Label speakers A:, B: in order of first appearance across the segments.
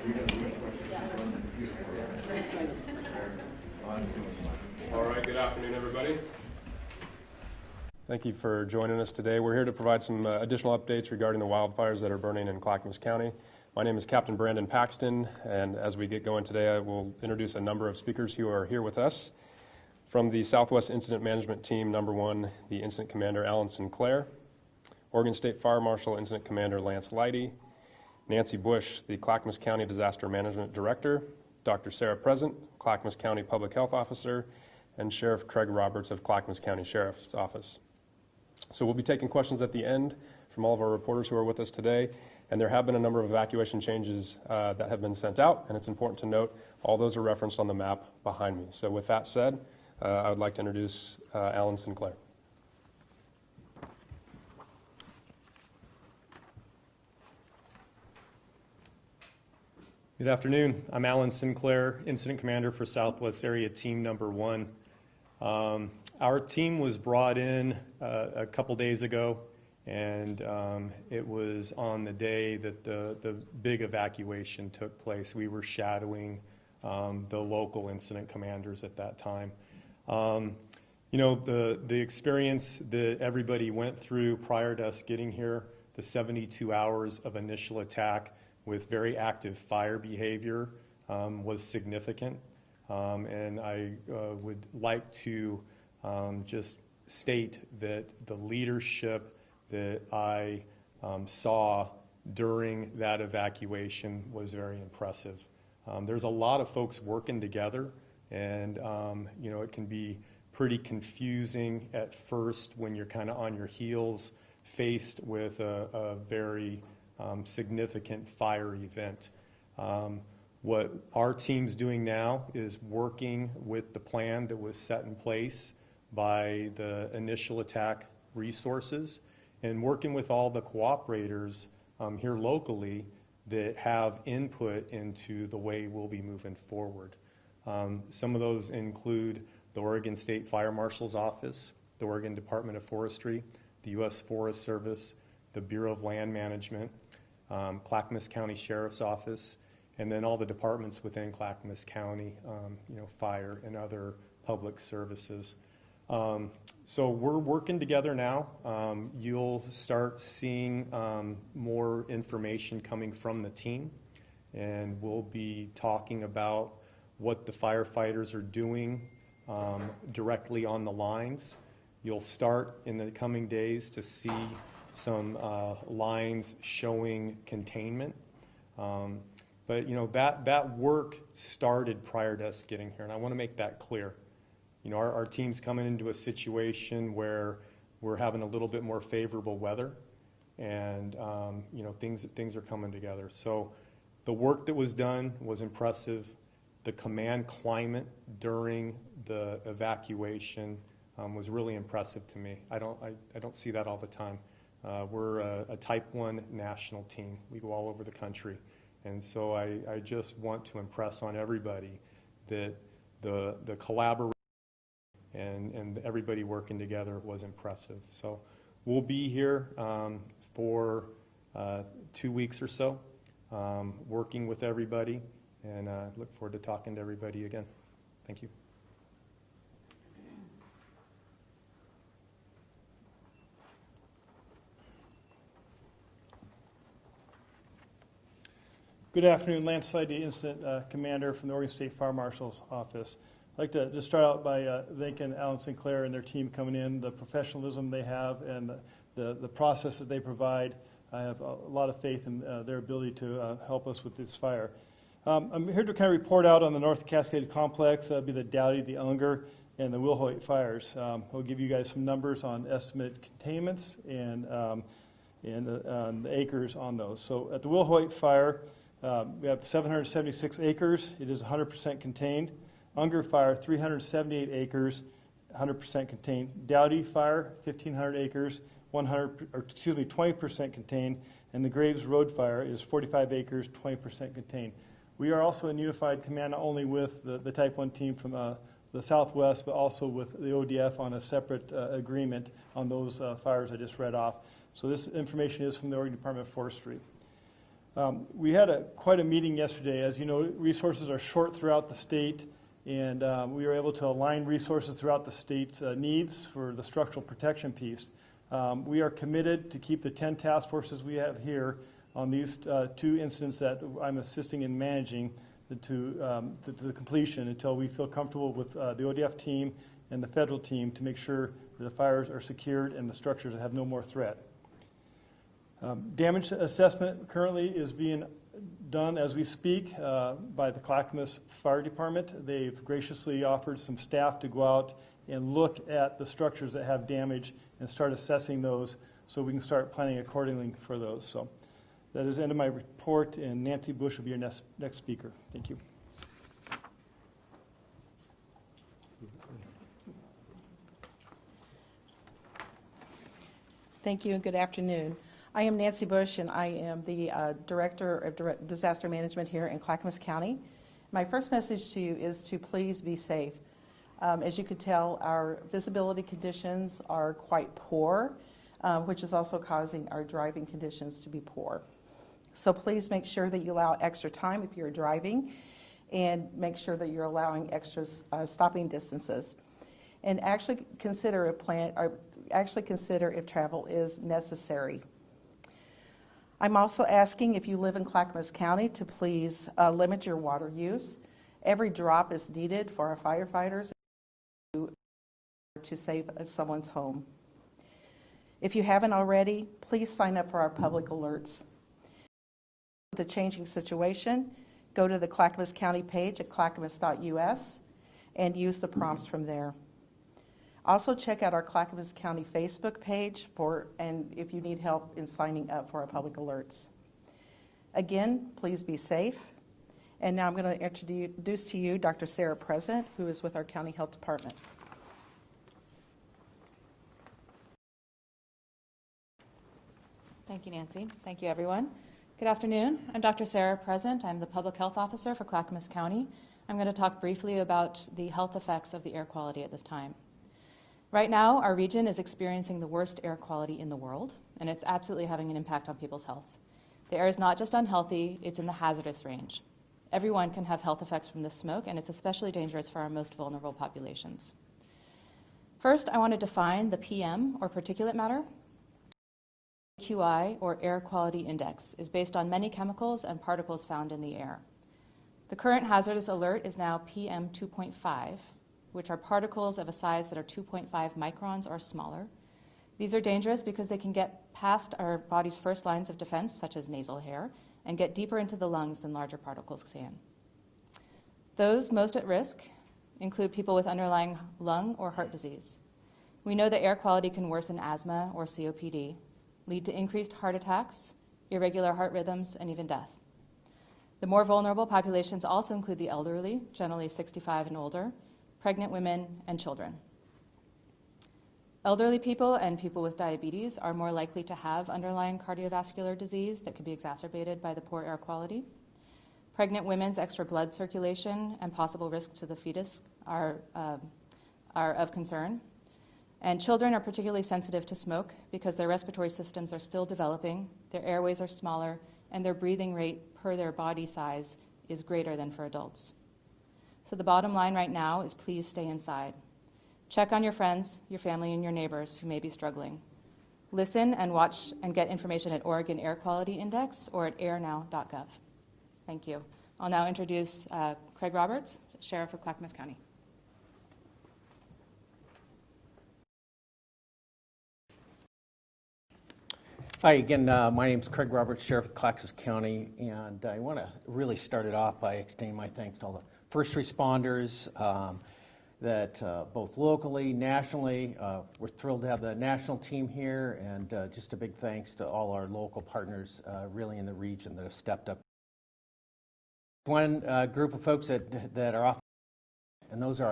A: All right, good afternoon, everybody. Thank you for joining us today. We're here to provide some additional updates regarding the wildfires that are burning in Clackamas County. My name is Captain Brandon Paxton, and as we get going today, I will introduce a number of speakers who are here with us. From the Southwest Incident Management Team, number 1, the Incident Commander Alan Sinclair, Oregon State Fire Marshal Incident Commander Lance Leidy, Nancy Bush, the Clackamas County Disaster Management Director, Dr. Sarah Present, Clackamas County Public Health Officer, and Sheriff Craig Roberts of Clackamas County Sheriff's Office. So we'll be taking questions at the end from all of our reporters who are with us today, and there have been a number of evacuation changes that have been sent out, and it's important to note all those are referenced on the map behind me. So with that said, I would like to introduce Alan Sinclair.
B: Good afternoon. I'm Alan Sinclair, Incident Commander for Southwest Area Team Number 1. Our team was brought in a couple days ago, and it was on the day that the big evacuation took place. We were shadowing the local incident commanders at that time. You know, the experience that everybody went through prior to us getting here, the 72 hours of initial attack with very active fire behavior was significant. And I would like to just state that the leadership that I saw during that evacuation was very impressive. There's a lot of folks working together, and you know, it can be pretty confusing at first when you're kind of on your heels faced with a very significant fire event. What our team's doing now is working with the plan that was set in place by the initial attack resources and working with all the cooperators here locally that have input into the way we'll be moving forward. Some of those include the Oregon State Fire Marshal's Office, the Oregon Department of Forestry, the U.S. Forest Service, the Bureau of Land Management, Clackamas County Sheriff's Office, and then all the departments within Clackamas County, you know, fire and other public services. So we're working together now. You'll start seeing more information coming from the team, and we'll be talking about what the firefighters are doing directly on the lines. You'll start in the coming days to see some lines showing containment. But you know, that work started prior to us getting here, and I want to make that clear. You know, our team's coming into a situation where we're having a little bit more favorable weather, and you know, things are coming together. So the work that was done was impressive. The command climate during the evacuation was really impressive to me. I don't see that all the time. We're a Type 1 national team. We go all over the country. And so I just want to impress on everybody that the collaboration and everybody working together was impressive. So we'll be here for 2 weeks or so, working with everybody, and look forward to talking to everybody again. Thank you.
C: Good afternoon, Lance Leidy, Incident Commander from the Oregon State Fire Marshal's Office. I'd like to just start out by thanking Alan Sinclair and their team coming in, the professionalism they have and the process that they provide. I have a lot of faith in their ability to help us with this fire. I'm here to kind of report out on the North Cascade Complex. That'll be the Dowdy, the Unger, and the Wilhoit fires. I'll give you guys some numbers on estimate containments and the acres on those. So at the Wilhoit fire, we have 776 acres. It is 100% contained. Unger fire, 378 acres, 100% contained. Dowdy fire, 1,500 acres, 20% contained. And the Graves Road fire is 45 acres, 20% contained. We are also in unified command, not only with the Type 1 team from the Southwest, but also with the ODF on a separate agreement on those fires I just read off. So this information is from the Oregon Department of Forestry. We had quite a meeting yesterday. As you know, resources are short throughout the state, and we were able to align resources throughout the state's needs for the structural protection piece. We are committed to keep the 10 task forces we have here on these 2 incidents that I'm assisting in managing to the completion until we feel comfortable with the ODF team and the federal team to make sure that the fires are secured and the structures have no more threat. Damage assessment currently is being done as we speak by the Clackamas Fire Department. They've graciously offered some staff to go out and look at the structures that have damage and start assessing those so we can start planning accordingly for those. So that is the end of my report, and Nancy Bush will be your next speaker. Thank you.
D: Thank you and good afternoon. I am Nancy Bush, and I am the Director of Disaster Management here in Clackamas County. My first message to you is to please be safe. As you could tell, our visibility conditions are quite poor, which is also causing our driving conditions to be poor. So please make sure that you allow extra time if you're driving, and make sure that you're allowing extra stopping distances. And actually consider if travel is necessary. I'm also asking, if you live in Clackamas County, to please limit your water use. Every drop is needed for our firefighters to save someone's home. If you haven't already, please sign up for our public alerts. With the changing situation, go to the Clackamas County page at clackamas.us and use the prompts from there. Also check out our Clackamas County Facebook page and if you need help in signing up for our public alerts. Again, please be safe. And now I'm going to introduce to you Dr. Sarah President, who is with our County Health Department.
E: Thank you, Nancy. Thank you, everyone. Good afternoon. I'm Dr. Sarah President. I'm the Public Health Officer for Clackamas County. I'm going to talk briefly about the health effects of the air quality at this time. Right now, our region is experiencing the worst air quality in the world, and it's absolutely having an impact on people's health. The air is not just unhealthy, it's in the hazardous range. Everyone can have health effects from this smoke, and it's especially dangerous for our most vulnerable populations. First, I want to define the PM, or particulate matter. AQI, or air quality index, is based on many chemicals and particles found in the air. The current hazardous alert is now PM 2.5, which are particles of a size that are 2.5 microns or smaller. These are dangerous because they can get past our body's first lines of defense, such as nasal hair, and get deeper into the lungs than larger particles can. Those most at risk include people with underlying lung or heart disease. We know that air quality can worsen asthma or COPD, lead to increased heart attacks, irregular heart rhythms, and even death. The more vulnerable populations also include the elderly, generally 65 and older, pregnant women, and children. Elderly people and people with diabetes are more likely to have underlying cardiovascular disease that could be exacerbated by the poor air quality. Pregnant women's extra blood circulation and possible risk to the fetus are of concern. And children are particularly sensitive to smoke because their respiratory systems are still developing, their airways are smaller, and their breathing rate per their body size is greater than for adults. So the bottom line right now is please stay inside. Check on your friends, your family, and your neighbors who may be struggling. Listen and watch and get information at Oregon Air Quality Index or at airnow.gov. Thank you. I'll now introduce Craig Roberts, Sheriff of Clackamas County.
F: Hi again, my name is Craig Roberts, Sheriff of Clackamas County, and I want to really start it off by extending my thanks to all the first responders that both locally, nationally, we're thrilled to have the national team here, and just a big thanks to all our local partners really in the region that have stepped up. One group of folks that are off, and those are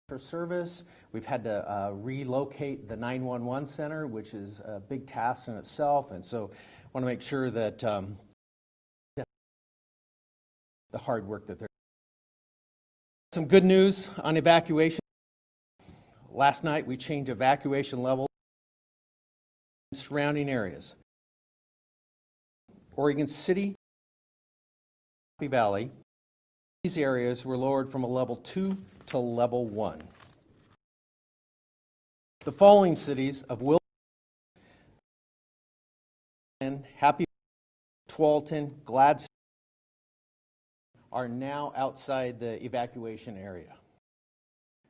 F: for service. We've had to relocate the 911 center, which is a big task in itself, and so I want to make sure that the hard work that they're. Some good news on evacuation. Last night we changed evacuation level in surrounding areas. Oregon City, Happy Valley. These areas were lowered from a level 2 to level 1. The following cities of Wilsonville, Happy Valley, Tualatin, Gladstone are now outside the evacuation area.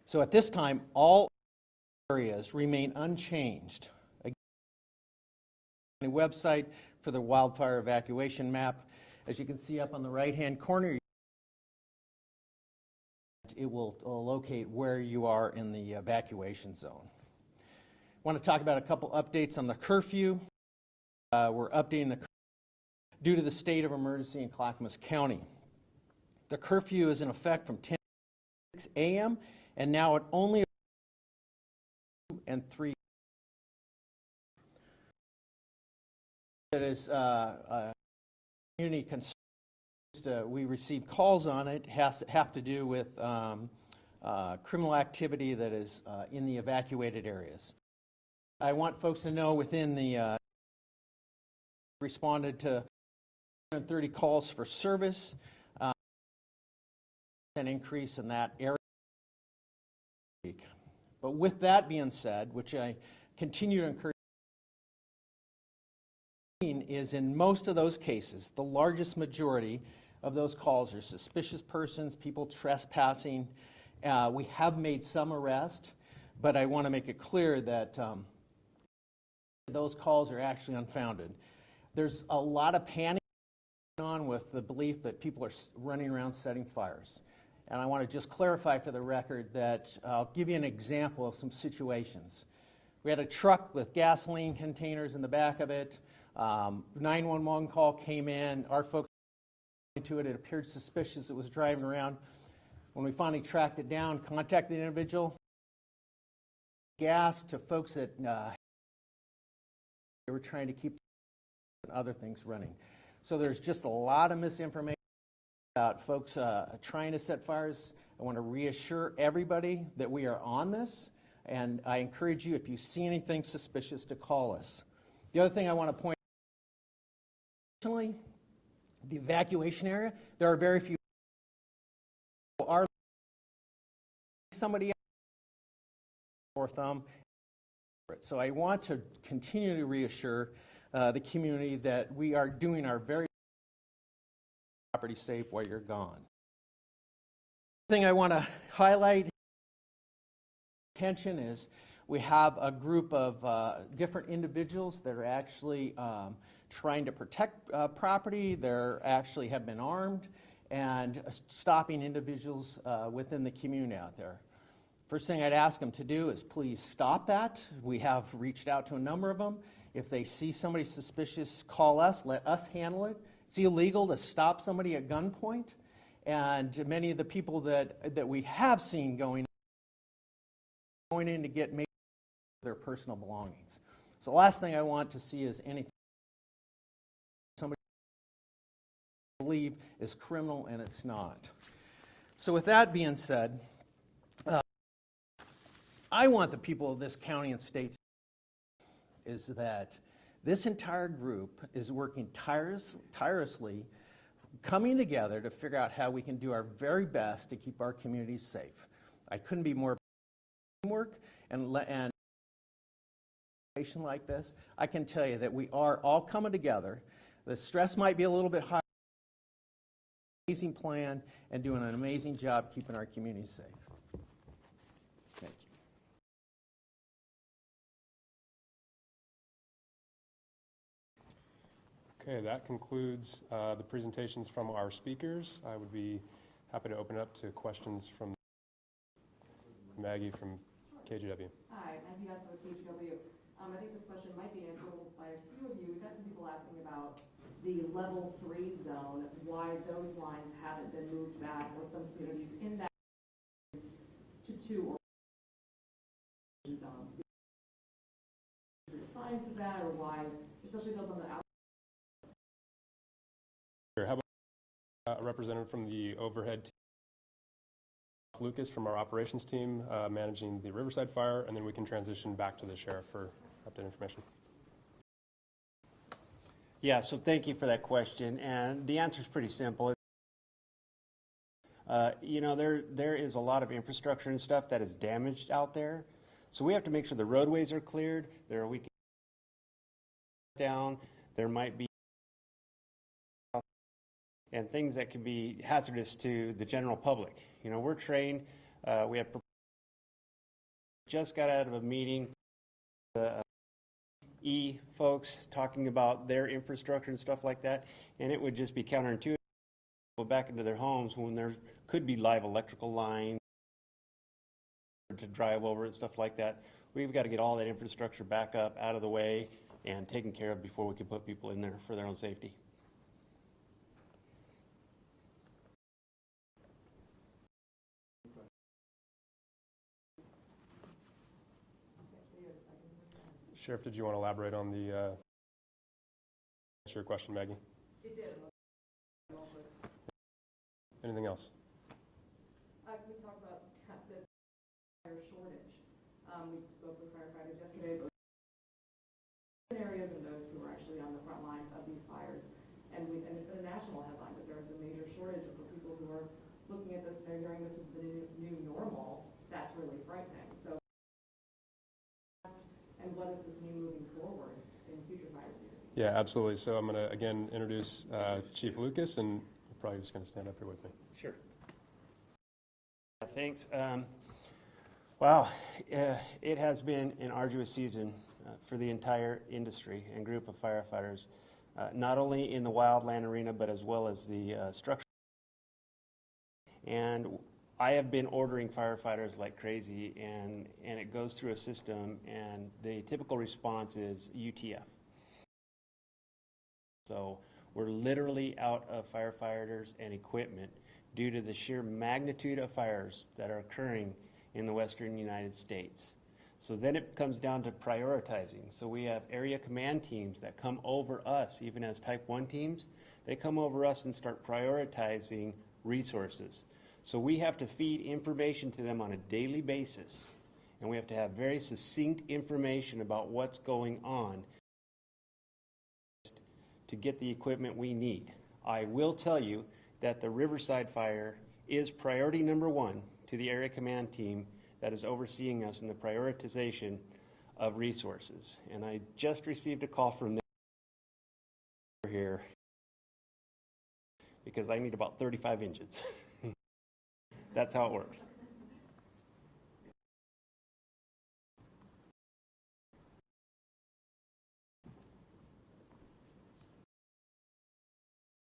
F: So at this time, all areas remain unchanged. Again, the website for the wildfire evacuation map. As you can see up on the right-hand corner, it will locate where you are in the evacuation zone. I want to talk about a couple updates on the curfew. We're updating the curfew due to the state of emergency in Clackamas County. The curfew is in effect from 10 to 6 a.m. and now at only 2 and 3. That is community concern. We receive calls on it. Have to do with criminal activity that is in the evacuated areas. I want folks to know within the responded to 130 calls for service, an increase in that area. But with that being said, which I continue to encourage, is in most of those cases, the largest majority of those calls are suspicious persons, people trespassing. We have made some arrests, but I want to make it clear that those calls are actually unfounded. There's a lot of panic going on with the belief that people are running around setting fires. And I want to just clarify for the record that I'll give you an example of some situations. We had a truck with gasoline containers in the back of it. 911 call came in. Our folks to it. It appeared suspicious. It was driving around. When we finally tracked it down, contacted the individual, gas to folks that they were trying to keep other things running. So there's just a lot of misinformation about folks trying to set fires. I want to reassure everybody that we are on this, and I encourage you, if you see anything suspicious, to call us. The other thing I want to point out, personally, the evacuation area, there are very few are somebody else or thumb. So I want to continue to reassure the community that we are doing our very property safe while you're gone. The thing I want to highlight attention is we have a group of different individuals that are actually trying to protect property. They're actually have been armed and stopping individuals within the community out there. First thing I'd ask them to do is please stop that. We have reached out to a number of them. If they see somebody suspicious, call us, let us handle it. It's illegal to stop somebody at gunpoint, and many of the people that we have seen going in to get maybe their personal belongings. So the last thing I want to see is anything somebody believe is criminal, and it's not. So with that being said, I want the people of this county and state is that this entire group is working tirelessly, coming together to figure out how we can do our very best to keep our communities safe. I couldn't be more teamwork and like this. I can tell you that we are all coming together. The stress might be a little bit high. Amazing plan and doing an amazing job keeping our communities safe. Thank you.
A: Okay, that concludes the presentations from our speakers. I would be happy to open it up to questions from Maggie from KGW.
G: Hi, Maggie Vessa with KGW. I think this question might be answerable by a few of you. We've had some people asking about the level 3 zone, why those lines haven't been moved back, or some communities in that to 2 or zones. The science of that, or why, especially those on the outside.
A: How about a representative from the overhead team, Lucas from our operations team, managing the Riverside fire, and then we can transition back to the sheriff for update information.
H: Yeah, so thank you for that question, and the answer is pretty simple. You know, there is a lot of infrastructure and stuff that is damaged out there, so we have to make sure the roadways are cleared. There are weekends down. There might be and things that can be hazardous to the general public. You know, we're trained. We have just got out of a meeting. Folks talking about their infrastructure and stuff like that, and it would just be counterintuitive to go back into their homes when there could be live electrical lines to drive over and stuff like that. We've got to get all that infrastructure back up, out of the way, and taken care of before we can put people in there for their own safety.
A: Sheriff, did you want to elaborate on the answer your question, Maggie?
G: It did.
A: Anything else?
G: We talked about the fire shortage. We spoke with firefighters yesterday. Areas and those who are actually on the front lines of these fires, and it's been a national headline that there is a major shortage of people who are looking at this and they're hearing this is the new normal. That's really frightening. So, and what does this mean moving forward in future fire seasons?
A: Yeah, absolutely. So I'm going to again introduce Chief Lucas, and you're probably just going to stand up here with me.
H: Sure. Thanks. Wow, it has been an arduous season for the entire industry and group of firefighters, not only in the wildland arena, but as well as the structure. And I have been ordering firefighters like crazy, and it goes through a system, and the typical response is UTF. So we're literally out of firefighters and equipment due to the sheer magnitude of fires that are occurring in the western United States. So then it comes down to prioritizing. So we have area command teams that come over us, even as Type 1 teams. They come over us and start prioritizing resources. So we have to feed information to them on a daily basis, and we have to have very succinct information about what's going on to get the equipment we need. I will tell you that the Riverside fire is priority number one to the area command team that is overseeing us in the prioritization of resources. And I just received a call from them here because I need about 35 engines. That's how it works.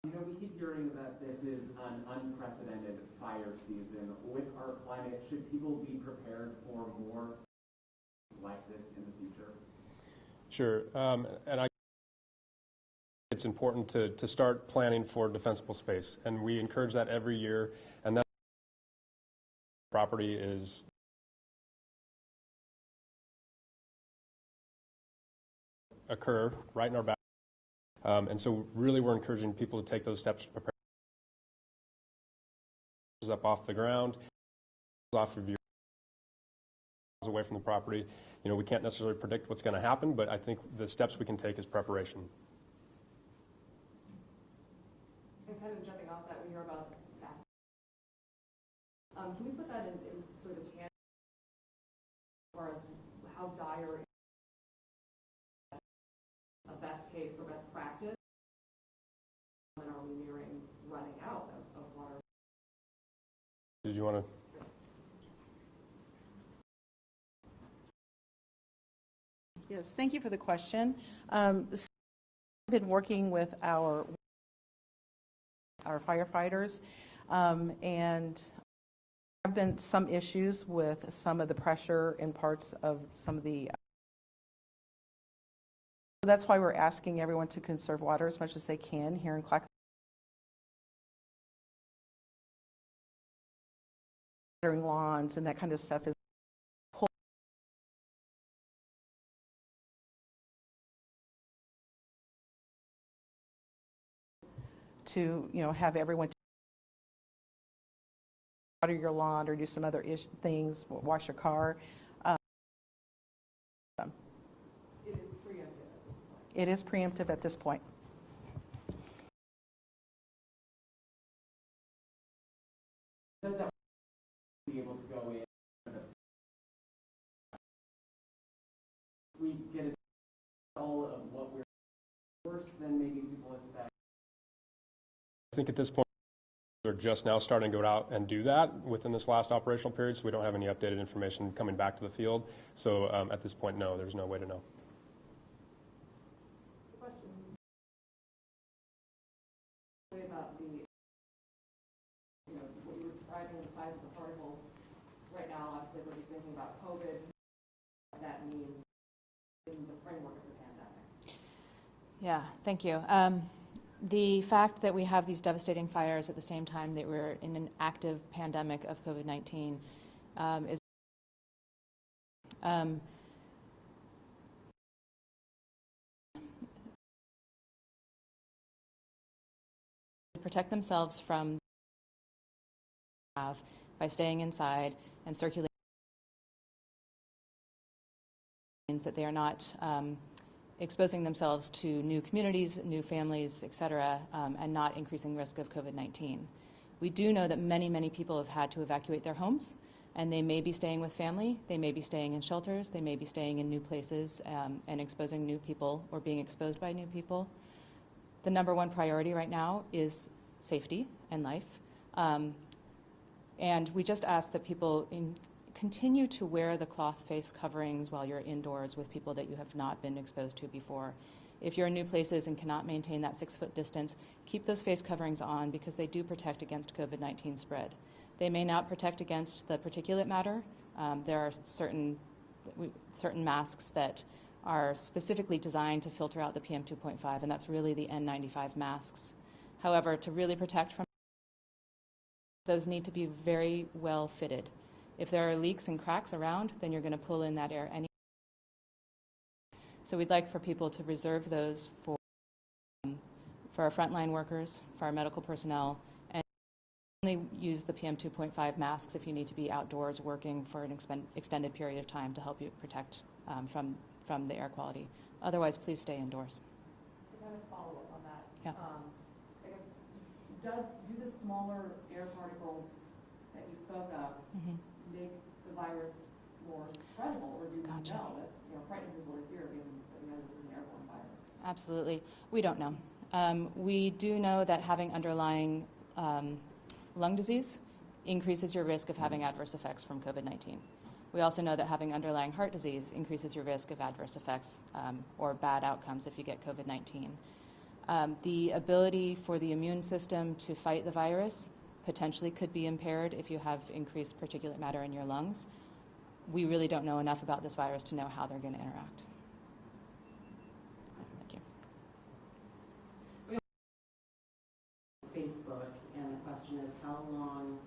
I: You know, we keep hearing that this is an unprecedented fire season. With our climate, should people be prepared for more like this in the future?
A: Sure, and it's important to start planning for defensible space, and we encourage that every year, and that property is occur right in our back. And so really we're encouraging people to take those steps to prepare up off the ground, off of your away from the property. You know, we can't necessarily predict what's going to happen, but I think the steps we can take is preparation.
G: And kind of jumping off that, we hear about fast. Can we put that in sort of a chance as far as how dire a best case or best practice? When are we nearing running out of water?
A: Did you want to?
D: Yes, thank you for the question. I've been working with our firefighters, and there have been some issues with some of the pressure in parts of some of the. That's why we're asking everyone to conserve water as much as they can here in Clackamas. Watering lawns and that kind of stuff is to, you know, have everyone water your lawn or do some other things, wash your car. It is preemptive at this point.
A: I think at this point, they're just now starting to go out and do that within this last operational period, so we don't have any updated information coming back to the field. So at this point, no, there's no way to know.
G: Question about the, what you were describing, the size of the particles. Right now, obviously, we're just thinking about COVID, what that means in the framework of the pandemic.
E: Yeah, thank you. The fact that we have these devastating fires at the same time that we're in an active pandemic of COVID-19 is protect themselves from by staying inside and circulating means that they are not exposing themselves to new communities, new families, et cetera, and not increasing risk of COVID-19. We do know that many, many people have had to evacuate their homes, and they may be staying with family, they may be staying in shelters, they may be staying in new places and exposing new people or being exposed by new people. The number one priority right now is safety and life. And we just ask that people continue to wear the cloth face coverings while you're indoors with people that you have not been exposed to before. If you're in new places and cannot maintain that 6-foot distance, keep those face coverings on because they do protect against COVID-19 spread. They may not protect against the particulate matter. There are certain masks that are specifically designed to filter out the PM 2.5, and that's really the N95 masks. However, to really protect from those need to be very well fitted. If there are leaks and cracks around, then you're going to pull in that air anyway. So we'd like for people to reserve those for our frontline workers, for our medical personnel, and only use the PM 2.5 masks if you need to be outdoors working for an extended period of time to help you protect from the air quality. Otherwise, please stay indoors.
G: To kind of follow up on that,
E: Yeah.
G: I guess, do the smaller air particles that you spoke of make the virus more spreadable, or do you
E: Gotcha.
G: know? That's frightening people to hear, given that we know this is an airborne virus.
E: Absolutely. We don't know. We do know that having underlying lung disease increases your risk of having adverse effects from COVID-19. We also know that having underlying heart disease increases your risk of adverse effects or bad outcomes if you get COVID-19. The ability for the immune system to fight the virus potentially could be impaired if you have increased particulate matter in your lungs. We really don't know enough about this virus to know how they're going to interact. Thank you.
G: Facebook, and the question is how long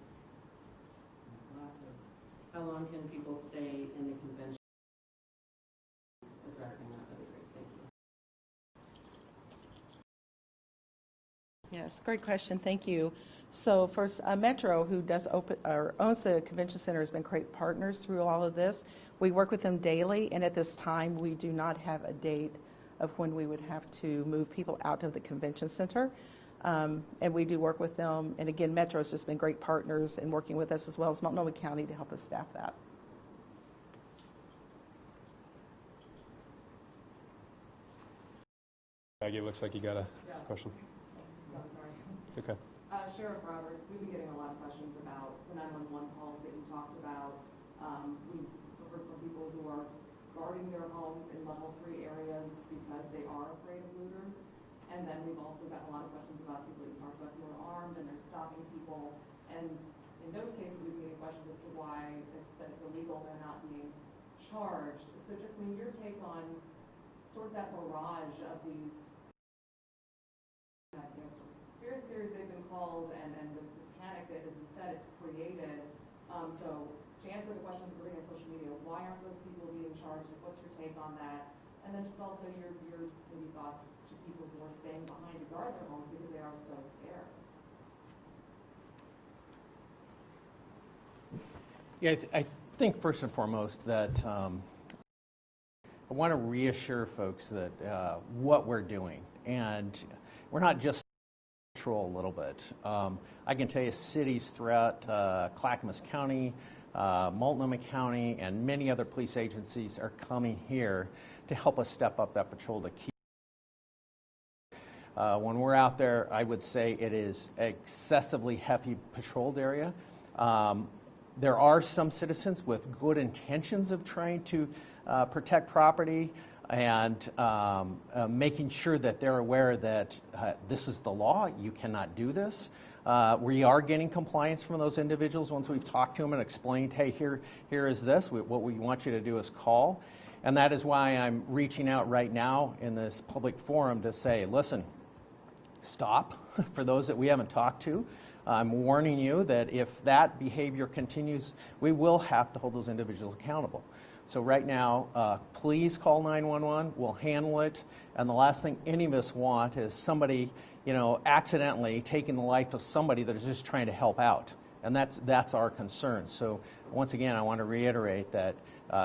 G: can people stay in the convention? Addressing that would be great. Thank you.
D: Yes, great question. Thank you. So first, Metro, who owns the convention center, has been great partners through all of this. We work with them daily, and at this time, we do not have a date of when we would have to move people out of the convention center. And we do work with them. And again, Metro has just been great partners in working with us, as well as Multnomah County, to help us staff that.
A: Maggie, it looks like you got a question.
G: I'm sorry.
A: It's okay.
G: Sheriff Roberts, we've been getting a lot of questions about the 911 calls that you talked about. We've heard from people who are guarding their homes in level 3 areas because they are afraid of looters. And then we've also gotten a lot of questions about people you talked about who are armed and they're stalking people. And in those cases, we've been getting questions as to why it's said it's illegal, they're not being charged. So just your take on sort of that barrage of these conspiracy theories they've been called, and the panic that, as you said, it's created. So to answer the questions we're getting on social media, why aren't those people being charged? What's your take on that? And then just also your maybe thoughts to people who are staying behind to guard their homes because they are so scared.
F: Yeah, I think first and foremost that I want to reassure folks that what we're doing, and we're not just control a little bit. I can tell you cities throughout Clackamas County, Multnomah County, and many other police agencies are coming here to help us step up that patrol to keep. When we're out there, I would say it is excessively heavy patrolled area. There are some citizens with good intentions of trying to protect property and making sure that they're aware that this is the law, you cannot do this. We are getting compliance from those individuals once we've talked to them and explained, hey, here is this, what we want you to do is call. And that is why I'm reaching out right now in this public forum to say, listen, stop. For those that we haven't talked to, I'm warning you that if that behavior continues, we will have to hold those individuals accountable. So right now, please call 911. We'll handle it. And the last thing any of us want is somebody, accidentally taking the life of somebody that is just trying to help out. And that's our concern. So once again, I want to reiterate that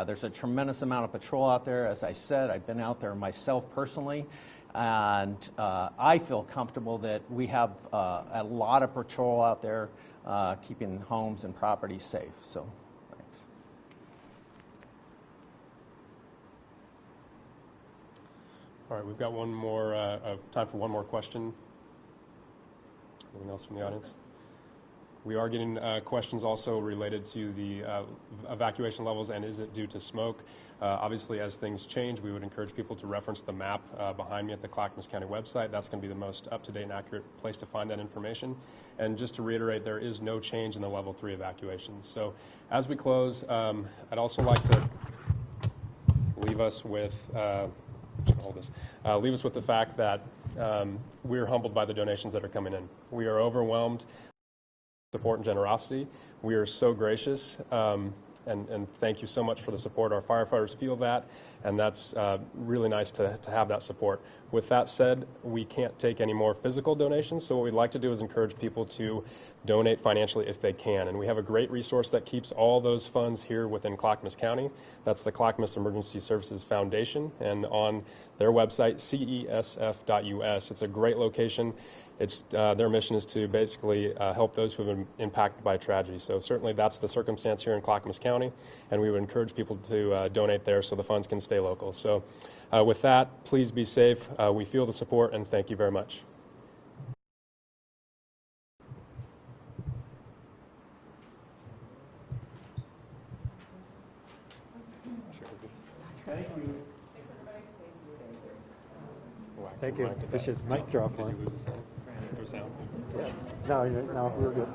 F: there's a tremendous amount of patrol out there. As I said, I've been out there myself personally. And I feel comfortable that we have a lot of patrol out there keeping homes and properties safe. So, thanks.
A: All right, we've got one more, time for one more question. Anyone else from the audience? We are getting questions also related to the evacuation levels and is it due to smoke. Obviously, as things change, we would encourage people to reference the map behind me at the Clackamas County website. That's going to be the most up-to-date and accurate place to find that information. And just to reiterate, there is no change in the level 3 evacuations. So as we close, I'd also like to leave us with leave us with the fact that we're humbled by the donations that are coming in. We are overwhelmed support and generosity. We are so gracious, and thank you so much for the support. Our firefighters feel that, and that's really nice to have that support. With that said, we can't take any more physical donations, so what we'd like to do is encourage people to donate financially if they can. And we have a great resource that keeps all those funds here within Clackamas County. That's the Clackamas Emergency Services Foundation, and on their website, cesf.us. It's a great location. It's, their mission is to basically help those who have been impacted by tragedy. So certainly that's the circumstance here in Clackamas County, and we would encourage people to donate there so the funds can stay local. So with that, please be safe. We feel the support, and thank you very much.
C: Thank you.
J: Thank you. Appreciate the mic drop.
A: Did you lose the sound?
J: Yeah. No, we're good.